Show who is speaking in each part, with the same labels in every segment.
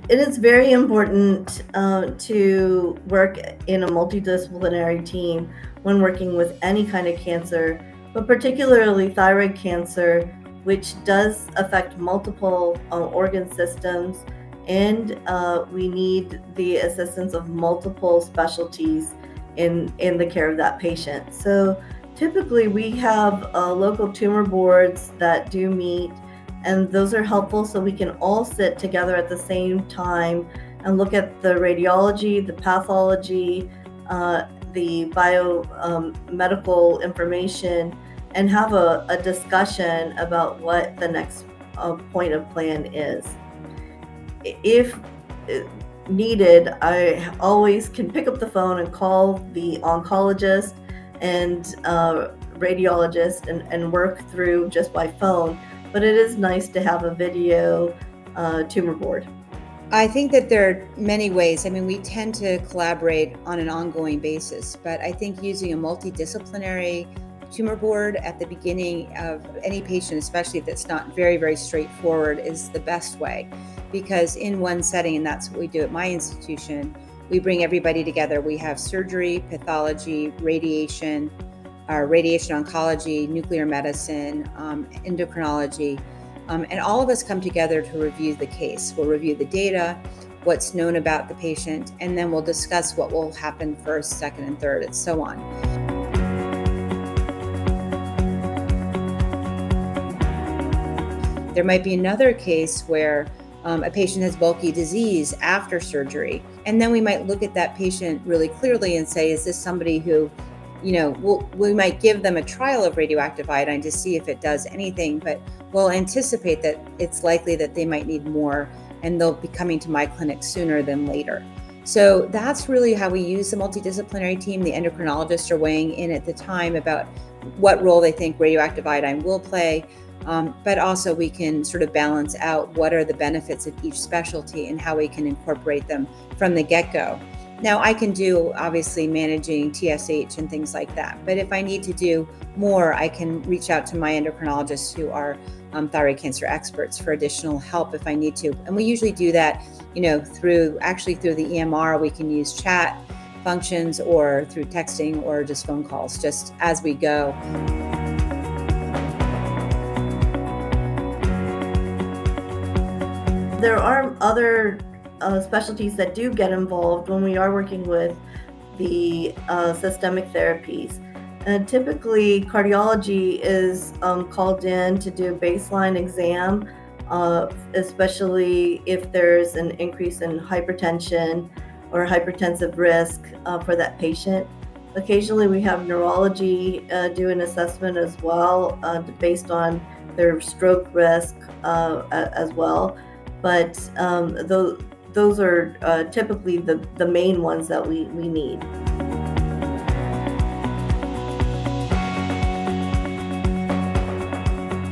Speaker 1: It is very important to work in a multidisciplinary team when working with any kind of cancer, but particularly thyroid cancer, which does affect multiple organ systems, and we need the assistance of multiple specialties in the care of that patient. So typically, we have local tumor boards that do meet, and those are helpful so we can all sit together at the same time and look at the radiology, the pathology, the biomedical information, and have a discussion about what the next point of plan is. If needed, I always can pick up the phone and call the oncologist and radiologist and work through just by phone. But it is nice to have a video tumor board.
Speaker 2: I think that there are many ways. I mean, we tend to collaborate on an ongoing basis, but I think using a multidisciplinary tumor board at the beginning of any patient, especially if it's not very, very straightforward, is the best way. Because in one setting, and that's what we do at my institution, we bring everybody together. We have surgery, pathology, radiation, radiation oncology, nuclear medicine, endocrinology, and all of us come together to review the case. We'll review the data, what's known about the patient, and then we'll discuss what will happen first, second, and third, and so on. There might be another case where a patient has bulky disease after surgery, and then we might look at that patient really clearly and say, is this somebody who, we might give them a trial of radioactive iodine to see if it does anything, but we'll anticipate that it's likely that they might need more, and they'll be coming to my clinic sooner than later. So that's really how we use the multidisciplinary team. The endocrinologists are weighing in at the time about what role they think radioactive iodine will play. But also we can sort of balance out what are the benefits of each specialty and how we can incorporate them from the get-go. Now, I can do obviously managing TSH and things like that, but if I need to do more, I can reach out to my endocrinologists who are thyroid cancer experts for additional help if I need to. And we usually do that, through the EMR. We can use chat functions or through texting or just phone calls, just as we go.
Speaker 1: There are other specialties that do get involved when we are working with the systemic therapies. And typically, cardiology is called in to do a baseline exam, especially if there's an increase in hypertension or hypertensive risk for that patient. Occasionally, we have neurology do an assessment as well based on their stroke risk as well. But those are typically the main ones that we need.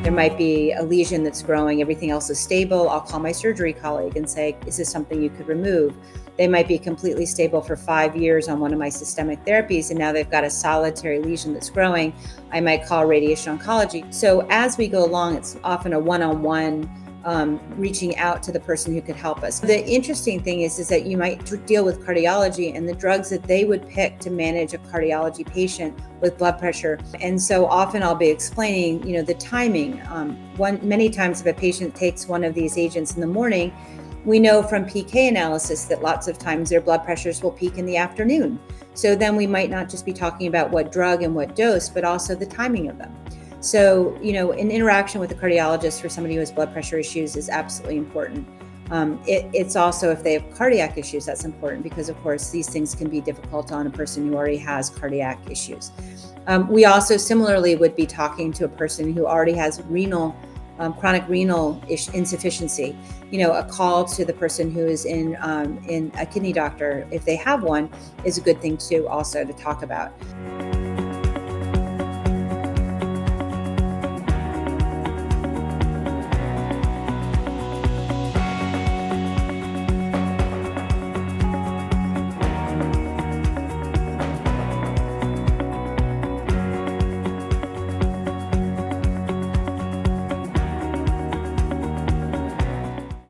Speaker 2: There might be a lesion that's growing, everything else is stable. I'll call my surgery colleague and say, is this something you could remove? They might be completely stable for 5 years on one of my systemic therapies, and now they've got a solitary lesion that's growing. I might call radiation oncology. So as we go along, it's often a one-on-one reaching out to the person who could help us. The interesting thing is that you might deal with cardiology and the drugs that they would pick to manage a cardiology patient with blood pressure. And so often I'll be explaining, the timing. Many times if a patient takes one of these agents in the morning, we know from PK analysis that lots of times their blood pressures will peak in the afternoon. So then we might not just be talking about what drug and what dose, but also the timing of them. So, an interaction with a cardiologist for somebody who has blood pressure issues is absolutely important. It's also, if they have cardiac issues, that's important because, of course, these things can be difficult on a person who already has cardiac issues. We also similarly would be talking to a person who already has chronic renal insufficiency. A call to the person who is in a kidney doctor, if they have one, is a good thing too, also to talk about.